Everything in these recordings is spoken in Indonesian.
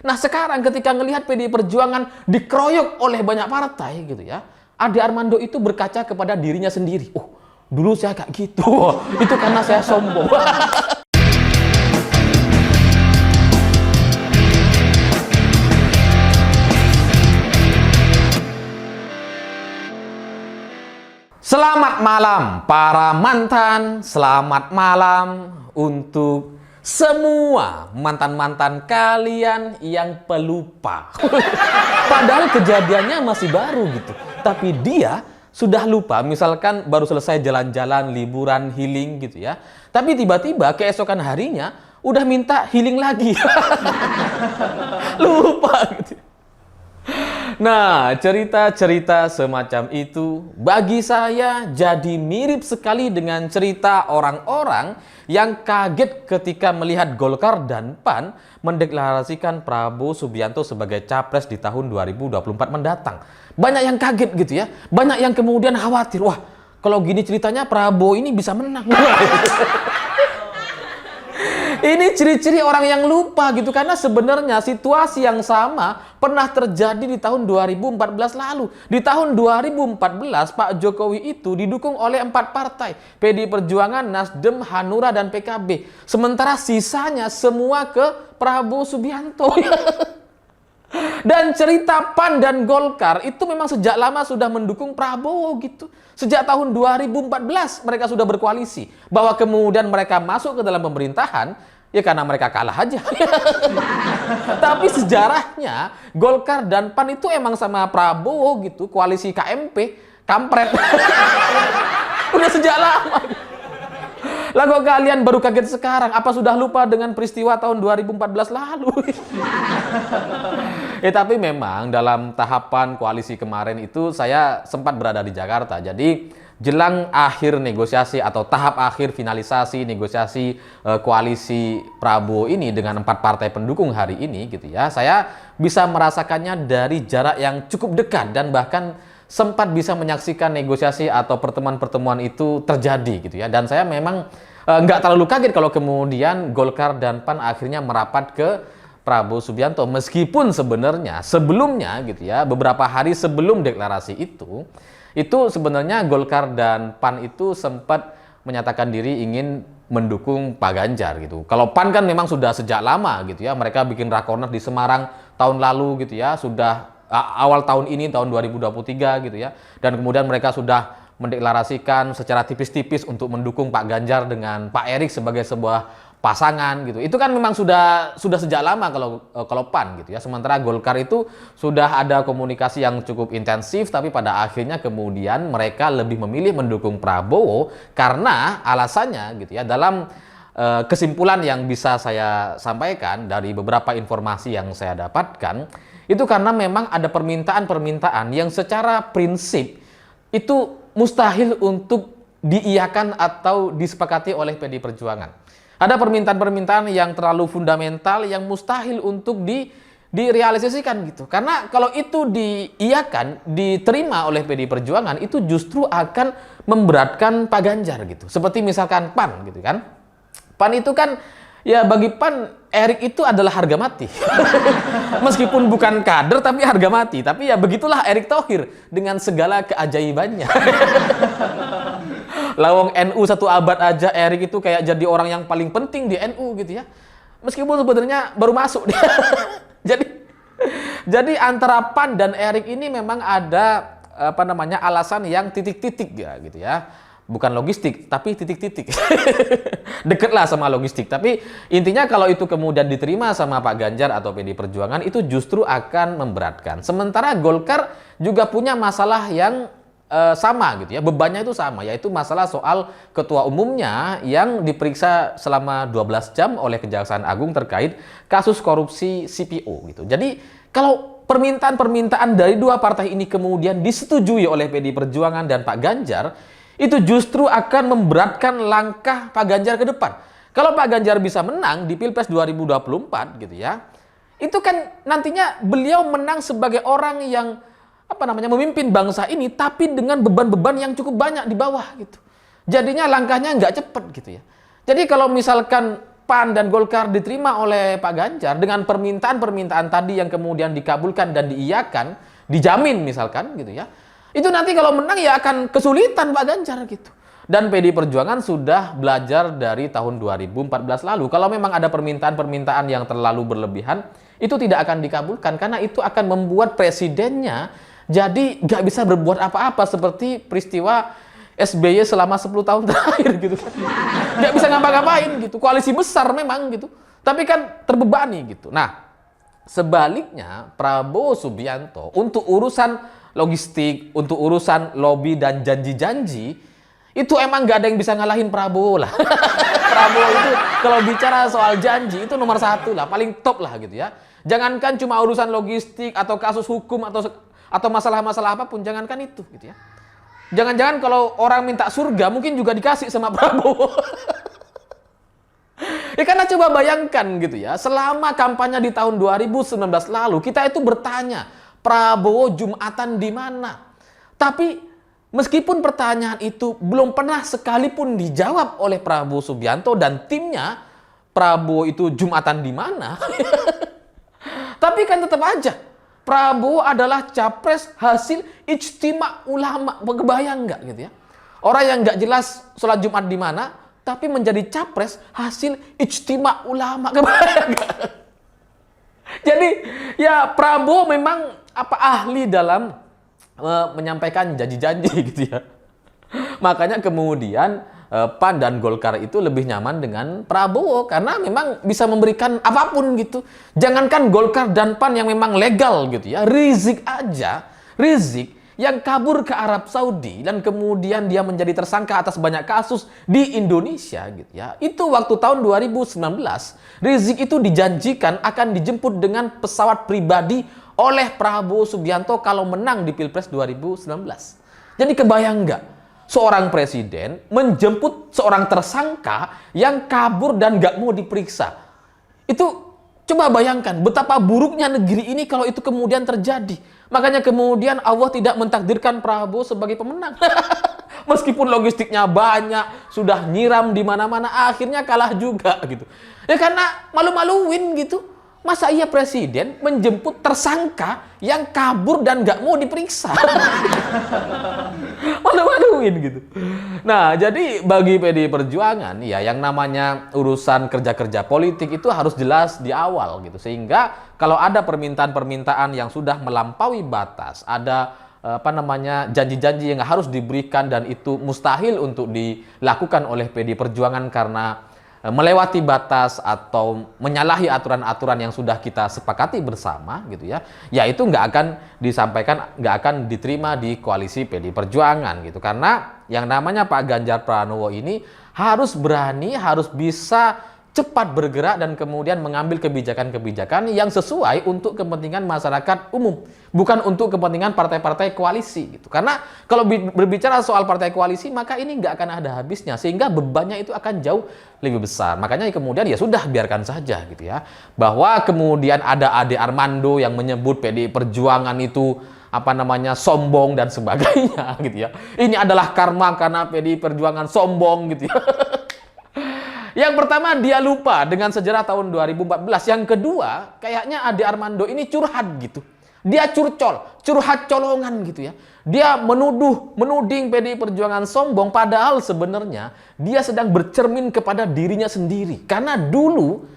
Nah sekarang ketika ngelihat PDI Perjuangan dikeroyok oleh banyak partai gitu ya, Ade Armando itu berkaca kepada dirinya sendiri. Oh, dulu saya kayak gitu. Itu karena saya sombong. Selamat malam para mantan, selamat malam untuk semua mantan-mantan kalian yang pelupa. Padahal kejadiannya masih baru gitu, tapi dia sudah lupa. Misalkan baru selesai jalan-jalan, liburan, healing gitu ya, tapi tiba-tiba keesokan harinya udah minta healing lagi. Lupa gitu. Nah, cerita-cerita semacam itu bagi saya jadi mirip sekali dengan cerita orang-orang yang kaget ketika melihat Golkar dan PAN mendeklarasikan Prabowo Subianto sebagai capres di tahun 2024 mendatang. Banyak yang kaget gitu ya, banyak yang kemudian khawatir, wah kalau gini ceritanya Prabowo ini bisa menang. Ini ciri-ciri orang yang lupa gitu, karena sebenarnya situasi yang sama pernah terjadi di tahun 2014 lalu. Di tahun 2014 Pak Jokowi itu didukung oleh 4 partai, PDI Perjuangan, Nasdem, Hanura, dan PKB. Sementara sisanya semua ke Prabowo Subianto. Dan cerita PAN dan Golkar itu memang sejak lama sudah mendukung Prabowo gitu. Sejak tahun 2014 mereka sudah berkoalisi. Bahwa kemudian mereka masuk ke dalam pemerintahan, ya karena mereka kalah aja. Tapi sejarahnya Golkar dan PAN itu emang sama Prabowo gitu, koalisi KMP, kampret. Udah sejak lama. Lah kok kalian baru kaget sekarang? Apa sudah lupa dengan peristiwa tahun 2014 lalu? Tapi memang dalam tahapan koalisi kemarin itu saya sempat berada di Jakarta. Jadi jelang akhir negosiasi atau tahap akhir finalisasi negosiasi koalisi Prabowo ini dengan 4 partai pendukung hari ini gitu ya. Saya bisa merasakannya dari jarak yang cukup dekat dan bahkan sempat bisa menyaksikan negosiasi atau pertemuan-pertemuan itu terjadi gitu ya. Dan saya memang nggak terlalu kaget kalau kemudian Golkar dan PAN akhirnya merapat ke Prabowo Subianto. Meskipun sebenarnya sebelumnya gitu ya, beberapa hari sebelum deklarasi itu sebenarnya Golkar dan PAN itu sempat menyatakan diri ingin mendukung Pak Ganjar gitu. Kalau PAN kan memang sudah sejak lama gitu ya, mereka bikin rakornas di Semarang tahun lalu gitu ya, sudah awal tahun ini, tahun 2023 gitu ya. Dan kemudian mereka sudah mendeklarasikan secara tipis-tipis untuk mendukung Pak Ganjar dengan Pak Erik sebagai sebuah pasangan gitu. Itu kan memang sudah sejak lama kalau PAN gitu ya. Sementara Golkar itu sudah ada komunikasi yang cukup intensif, tapi pada akhirnya kemudian mereka lebih memilih mendukung Prabowo karena alasannya gitu ya. Dalam kesimpulan yang bisa saya sampaikan dari beberapa informasi yang saya dapatkan, itu karena memang ada permintaan-permintaan yang secara prinsip itu mustahil untuk diiyakan atau disepakati oleh PDI Perjuangan. Ada permintaan-permintaan yang terlalu fundamental yang mustahil untuk direalisasikan gitu. Karena kalau itu diiyakan, diterima oleh PDI Perjuangan, itu justru akan memberatkan Pak Ganjar gitu. Seperti misalkan PAN gitu kan. PAN itu kan ya bagi PAN Erik itu adalah harga mati. Meskipun bukan kader tapi harga mati. Tapi ya begitulah Erik Thohir dengan segala keajaibannya. Lawang NU 1 abad aja Erik itu kayak jadi orang yang paling penting di NU gitu ya. Meskipun sebenarnya baru masuk dia. Jadi antara PAN dan Erik ini memang ada alasan yang titik-titik ya gitu ya. Bukan logistik, tapi titik-titik. Deket lah sama logistik. Tapi intinya kalau itu kemudian diterima sama Pak Ganjar atau PDI Perjuangan, itu justru akan memberatkan. Sementara Golkar juga punya masalah yang sama gitu ya. Bebannya itu sama, yaitu masalah soal ketua umumnya yang diperiksa selama 12 jam oleh Kejaksaan Agung terkait kasus korupsi CPO gitu. Jadi kalau permintaan-permintaan dari 2 partai ini kemudian disetujui oleh PDI Perjuangan dan Pak Ganjar, itu justru akan memberatkan langkah Pak Ganjar ke depan. Kalau Pak Ganjar bisa menang di Pilpres 2024 gitu ya, itu kan nantinya beliau menang sebagai orang yang memimpin bangsa ini, tapi dengan beban-beban yang cukup banyak di bawah gitu. Jadinya langkahnya nggak cepet gitu ya. Jadi kalau misalkan PAN dan Golkar diterima oleh Pak Ganjar dengan permintaan-permintaan tadi yang kemudian dikabulkan dan diiyakan, dijamin misalkan gitu ya. Itu nanti kalau menang ya akan kesulitan Pak Ganjar gitu. Dan PDI Perjuangan sudah belajar dari tahun 2014 lalu. Kalau memang ada permintaan-permintaan yang terlalu berlebihan, itu tidak akan dikabulkan karena itu akan membuat presidennya jadi nggak bisa berbuat apa-apa seperti peristiwa SBY selama 10 tahun terakhir gitu kan. Nggak bisa ngapa-ngapain gitu. Koalisi besar memang gitu. Tapi kan terbebani gitu. Nah, sebaliknya Prabowo Subianto untuk urusan logistik, untuk urusan lobby dan janji-janji, itu emang nggak ada yang bisa ngalahin Prabowo lah. Prabowo itu kalau bicara soal janji itu nomor 1 lah, paling top lah gitu ya. Jangankan cuma urusan logistik atau kasus hukum atau masalah-masalah apapun, jangankan itu gitu ya. Jangan-jangan kalau orang minta surga mungkin juga dikasih sama Prabowo. Ya karena coba bayangkan gitu ya, selama kampanye di tahun 2019 lalu kita itu bertanya, Prabowo Jumatan di mana? Tapi meskipun pertanyaan itu belum pernah sekalipun dijawab oleh Prabowo Subianto dan timnya, Prabowo itu Jumatan di mana? Tapi kan tetap aja, Prabowo adalah capres hasil ijtima ulama. Kebayang nggak gitu ya? Orang yang nggak jelas sholat Jumat di mana, tapi menjadi capres hasil ijtima ulama. Kebayang nggak? Jadi ya Prabowo memang ahli dalam menyampaikan janji-janji gitu ya. Makanya kemudian PAN dan Golkar itu lebih nyaman dengan Prabowo karena memang bisa memberikan apapun gitu. Jangankan Golkar dan PAN yang memang legal gitu ya. Rizik yang kabur ke Arab Saudi dan kemudian dia menjadi tersangka atas banyak kasus di Indonesia gitu ya. Itu waktu tahun 2019, Rizik itu dijanjikan akan dijemput dengan pesawat pribadi oleh Prabowo Subianto kalau menang di Pilpres 2019. Jadi kebayang nggak? Seorang presiden menjemput seorang tersangka yang kabur dan nggak mau diperiksa. Itu coba bayangkan betapa buruknya negeri ini kalau itu kemudian terjadi. Makanya kemudian Allah tidak mentakdirkan Prabowo sebagai pemenang. Meskipun logistiknya banyak, sudah nyiram di mana-mana, akhirnya kalah juga gitu. Ya karena malu-maluin gitu. Masa iya presiden menjemput tersangka yang kabur dan nggak mau diperiksa? Malu-maluin gitu. Nah, jadi bagi PDI Perjuangan, ya yang namanya urusan kerja-kerja politik itu harus jelas di awal gitu. Sehingga kalau ada permintaan-permintaan yang sudah melampaui batas, ada janji-janji yang harus diberikan dan itu mustahil untuk dilakukan oleh PDI Perjuangan karena melewati batas atau menyalahi aturan-aturan yang sudah kita sepakati bersama gitu ya, ya itu nggak akan disampaikan, nggak akan diterima di koalisi PDI Perjuangan gitu. Karena yang namanya Pak Ganjar Pranowo ini harus berani, harus bisa cepat bergerak dan kemudian mengambil kebijakan-kebijakan yang sesuai untuk kepentingan masyarakat umum, bukan untuk kepentingan partai-partai koalisi gitu. Karena kalau berbicara soal partai koalisi, maka ini nggak akan ada habisnya, sehingga bebannya itu akan jauh lebih besar. Makanya kemudian ya sudah biarkan saja gitu ya. Bahwa kemudian ada Ade Armando yang menyebut PDI Perjuangan itu sombong dan sebagainya gitu ya. Ini adalah karma karena PDI Perjuangan sombong gitu ya. Yang pertama, dia lupa dengan sejarah tahun 2014. Yang kedua, kayaknya Ade Armando ini curhat gitu. Dia curhat colongan gitu ya. Dia menuding PDI Perjuangan sombong, padahal sebenarnya dia sedang bercermin kepada dirinya sendiri. Karena dulu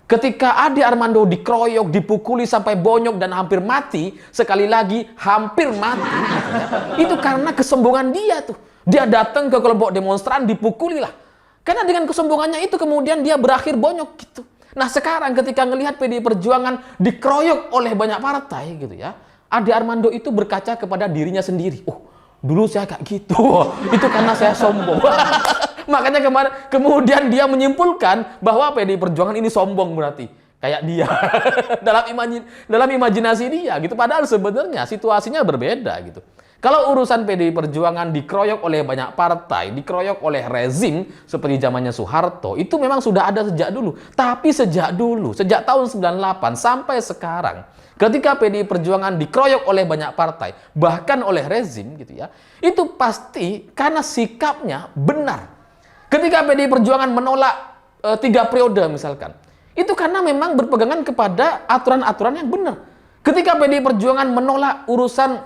ketika Ade Armando dikeroyok, dipukuli sampai bonyok dan hampir mati, sekali lagi hampir mati gitu ya, itu karena kesombongan dia tuh. Dia datang ke kelompok demonstran, dipukuli lah. Karena dengan kesombongannya itu kemudian dia berakhir bonyok gitu. Nah sekarang ketika ngelihat PDI Perjuangan dikeroyok oleh banyak partai gitu ya, Ade Armando itu berkaca kepada dirinya sendiri. Oh, dulu saya kayak gitu. Itu karena saya sombong. Makanya kemudian dia menyimpulkan bahwa PDI Perjuangan ini sombong berarti. Kayak dia. dalam imajinasi dia gitu. Padahal sebenarnya situasinya berbeda gitu. Kalau urusan PDI Perjuangan dikeroyok oleh banyak partai, dikeroyok oleh rezim seperti zamannya Soeharto, itu memang sudah ada sejak dulu. Tapi sejak tahun 98 sampai sekarang, ketika PDI Perjuangan dikeroyok oleh banyak partai, bahkan oleh rezim gitu ya, itu pasti karena sikapnya benar. Ketika PDI Perjuangan menolak 3 periode misalkan. Itu karena memang berpegangan kepada aturan-aturan yang benar. Ketika PDI Perjuangan menolak urusan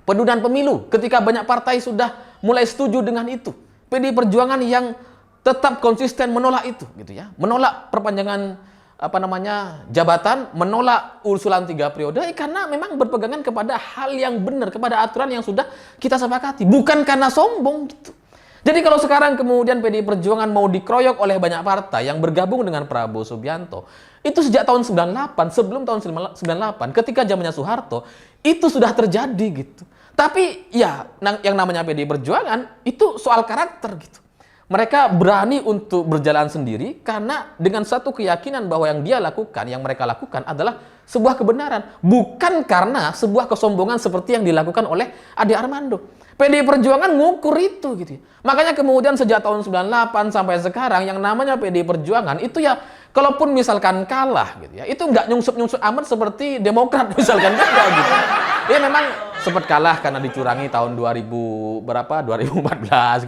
penundaan pemilu, ketika banyak partai sudah mulai setuju dengan itu, PDI Perjuangan yang tetap konsisten menolak itu, gitu ya, menolak perpanjangan jabatan, menolak usulan 3 periode, karena memang berpegangan kepada hal yang benar, kepada aturan yang sudah kita sepakati, bukan karena sombong gitu. Jadi kalau sekarang kemudian PDI Perjuangan mau dikeroyok oleh banyak partai yang bergabung dengan Prabowo Subianto, itu sejak tahun 98, sebelum tahun 98, ketika zamannya Soeharto, itu sudah terjadi gitu. Tapi ya, yang namanya PDI Perjuangan, itu soal karakter gitu. Mereka berani untuk berjalan sendiri karena dengan satu keyakinan bahwa yang dia lakukan, yang mereka lakukan adalah sebuah kebenaran. Bukan karena sebuah kesombongan seperti yang dilakukan oleh Ade Armando. PDI Perjuangan ngukur itu gitu. Makanya kemudian sejak tahun 98 sampai sekarang yang namanya PDI Perjuangan itu ya, kalaupun misalkan kalah gitu ya, itu nggak nyungsep-nyungsep amat seperti Demokrat misalkan kan gitu. Ya memang sempat kalah karena dicurangi tahun 2014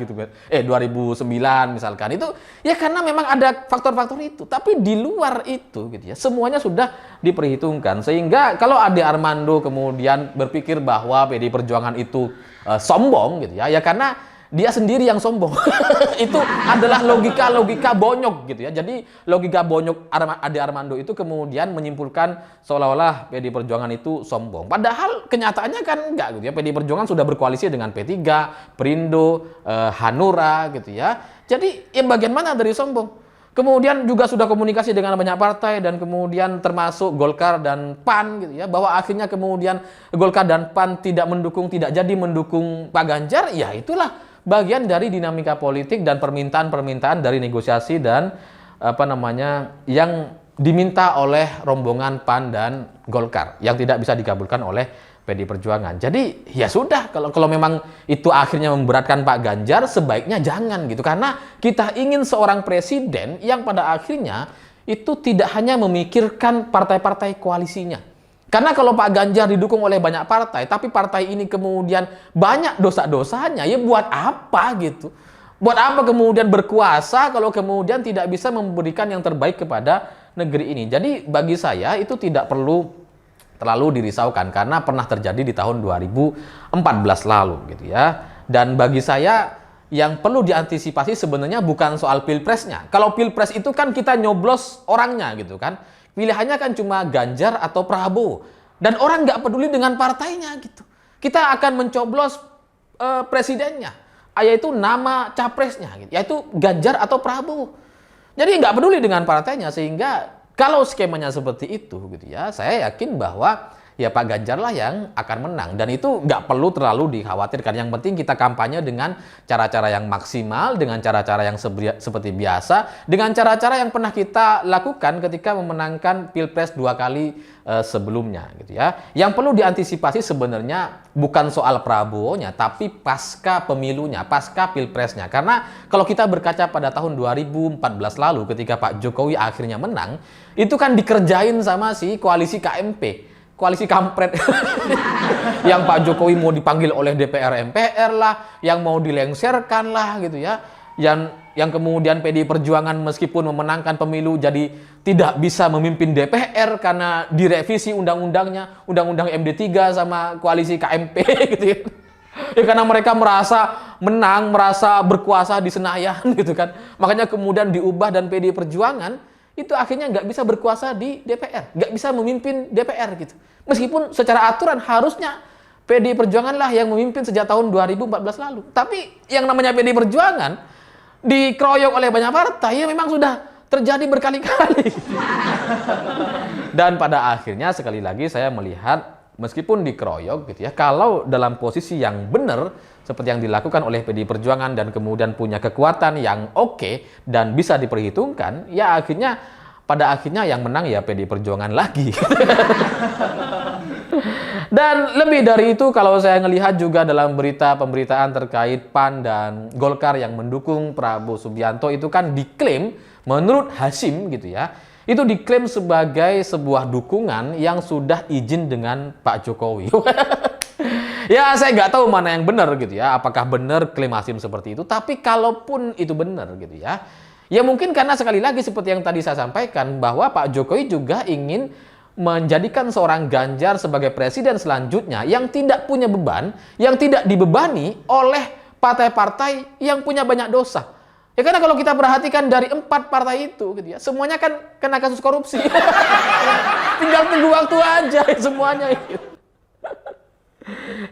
gitu kan. 2009 misalkan. Itu ya karena memang ada faktor-faktor itu. Tapi di luar itu gitu ya, semuanya sudah diperhitungkan. Sehingga kalau Ade Armando kemudian berpikir bahwa PDI Perjuangan itu sombong gitu ya, ya karena dia sendiri yang sombong. Itu adalah logika bonyok gitu ya. Jadi logika bonyok Ade Armando itu kemudian menyimpulkan seolah-olah PDI Perjuangan itu sombong. Padahal kenyataannya kan enggak gitu ya. PDI Perjuangan sudah berkoalisi dengan P3, Perindo, Hanura gitu ya. Jadi yang bagian mana dari sombong? Kemudian juga sudah komunikasi dengan banyak partai dan kemudian termasuk Golkar dan PAN gitu ya, bahwa akhirnya kemudian Golkar dan PAN tidak jadi mendukung Pak Ganjar, ya itulah bagian dari dinamika politik dan permintaan-permintaan dari negosiasi dan yang diminta oleh rombongan PAN dan Golkar yang tidak bisa dikabulkan oleh PDI Perjuangan. Jadi ya sudah, kalau memang itu akhirnya memberatkan Pak Ganjar, sebaiknya jangan gitu. Karena kita ingin seorang presiden yang pada akhirnya itu tidak hanya memikirkan partai-partai koalisinya. Karena kalau Pak Ganjar didukung oleh banyak partai, tapi partai ini kemudian banyak dosa-dosanya, ya buat apa gitu? Buat apa kemudian berkuasa kalau kemudian tidak bisa memberikan yang terbaik kepada negeri ini? Jadi bagi saya itu tidak perlu terlalu dirisaukan karena pernah terjadi di tahun 2014 lalu gitu ya. Dan bagi saya yang perlu diantisipasi sebenarnya bukan soal pilpresnya. Kalau pilpres itu kan kita nyoblos orangnya gitu kan. Pilihannya kan cuma Ganjar atau Prabowo. Dan orang nggak peduli dengan partainya gitu. Kita akan mencoblos presidennya, yaitu nama capresnya gitu, yaitu Ganjar atau Prabowo. Jadi nggak peduli dengan partainya, sehingga kalau skemanya seperti itu gitu ya, saya yakin bahwa ya Pak Ganjar lah yang akan menang. Dan itu nggak perlu terlalu dikhawatirkan. Yang penting kita kampanye dengan cara-cara yang maksimal, dengan cara-cara yang seperti biasa, dengan cara-cara yang pernah kita lakukan ketika memenangkan Pilpres 2 kali sebelumnya gitu ya. Yang perlu diantisipasi sebenarnya bukan soal Prabowo-nya, tapi pasca pemilunya, pasca Pilpresnya. Karena kalau kita berkaca pada tahun 2014 lalu ketika Pak Jokowi akhirnya menang, itu kan dikerjain sama si koalisi KMP. Koalisi kampret. Yang Pak Jokowi mau dipanggil oleh DPR MPR lah, yang mau dilengserkan lah gitu ya. Yang kemudian PDI Perjuangan meskipun memenangkan pemilu jadi tidak bisa memimpin DPR karena direvisi undang-undangnya, undang-undang MD3 sama koalisi KMP gitu ya. Ya karena mereka merasa menang, merasa berkuasa di Senayan gitu kan. Makanya kemudian diubah dan PDI Perjuangan itu akhirnya nggak bisa berkuasa di DPR, nggak bisa memimpin DPR gitu. Meskipun secara aturan harusnya PDI Perjuangan lah yang memimpin sejak tahun 2014 lalu. Tapi yang namanya PDI Perjuangan dikeroyok oleh banyak partai, ya memang sudah terjadi berkali-kali. Dan pada akhirnya sekali lagi saya melihat meskipun dikeroyok gitu ya, kalau dalam posisi yang benar seperti yang dilakukan oleh PDI Perjuangan dan kemudian punya kekuatan yang oke dan bisa diperhitungkan, ya akhirnya pada akhirnya yang menang ya PDI Perjuangan lagi. Dan lebih dari itu kalau saya melihat juga dalam pemberitaan terkait PAN dan Golkar yang mendukung Prabowo Subianto itu kan diklaim menurut Hasyim gitu ya, itu diklaim sebagai sebuah dukungan yang sudah izin dengan Pak Jokowi. Ya saya nggak tahu mana yang benar gitu ya, apakah benar klaim Hasyim seperti itu, tapi kalaupun itu benar gitu ya, Ya mungkin karena sekali lagi seperti yang tadi saya sampaikan bahwa Pak Jokowi juga ingin menjadikan seorang Ganjar sebagai presiden selanjutnya yang tidak punya beban, yang tidak dibebani oleh partai-partai yang punya banyak dosa. Ya karena kalau kita perhatikan dari 4 partai itu gitu ya, semuanya kan kena kasus korupsi. Tinggal tunggu waktu aja semuanya itu.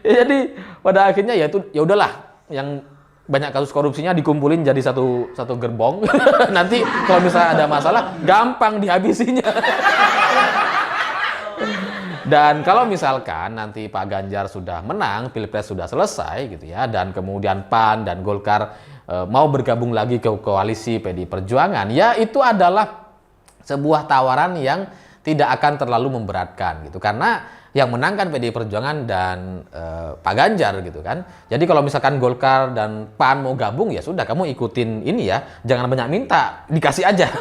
Ya, jadi pada akhirnya ya itu ya udahlah, yang banyak kasus korupsinya dikumpulin jadi satu gerbong. Nanti kalau misalnya ada masalah gampang dihabisinya. Dan kalau misalkan nanti Pak Ganjar sudah menang, Pilpres sudah selesai gitu ya, dan kemudian PAN dan Golkar mau bergabung lagi ke koalisi PDI Perjuangan, ya itu adalah sebuah tawaran yang tidak akan terlalu memberatkan gitu. Karena yang menang kan PDI Perjuangan dan Pak Ganjar gitu kan. Jadi kalau misalkan Golkar dan PAN mau gabung, ya sudah, kamu ikutin ini ya, jangan banyak minta, dikasih aja.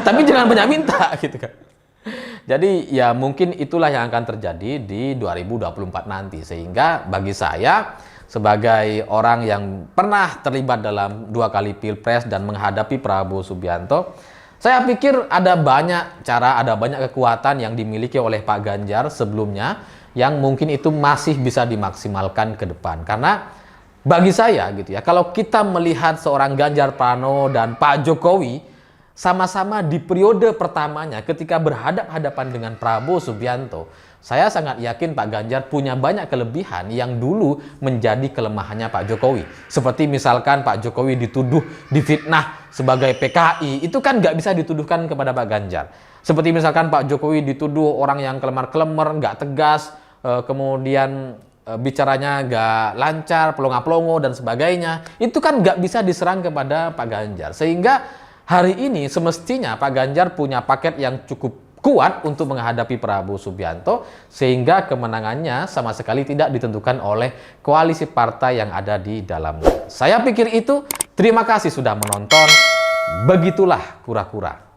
Tapi jangan banyak minta gitu kan. Jadi ya mungkin itulah yang akan terjadi di 2024 nanti. Sehingga bagi saya sebagai orang yang pernah terlibat dalam 2 kali Pilpres dan menghadapi Prabowo Subianto, saya pikir ada banyak cara, ada banyak kekuatan yang dimiliki oleh Pak Ganjar sebelumnya yang mungkin itu masih bisa dimaksimalkan ke depan. Karena bagi saya gitu ya, kalau kita melihat seorang Ganjar Pranowo dan Pak Jokowi sama-sama di periode pertamanya ketika berhadap-hadapan dengan Prabowo Subianto, saya sangat yakin Pak Ganjar punya banyak kelebihan yang dulu menjadi kelemahannya Pak Jokowi. Seperti misalkan Pak Jokowi dituduh difitnah sebagai PKI, itu kan nggak bisa dituduhkan kepada Pak Ganjar. Seperti misalkan Pak Jokowi dituduh orang yang kelemar-kelemar, nggak tegas, kemudian bicaranya nggak lancar, pelongo-pelongo dan sebagainya, itu kan nggak bisa diserang kepada Pak Ganjar. Sehingga hari ini semestinya Pak Ganjar punya paket yang cukup kuat untuk menghadapi Prabowo Subianto, sehingga kemenangannya sama sekali tidak ditentukan oleh koalisi partai yang ada di dalamnya. Saya pikir itu. Terima kasih sudah menonton. Begitulah kura-kura.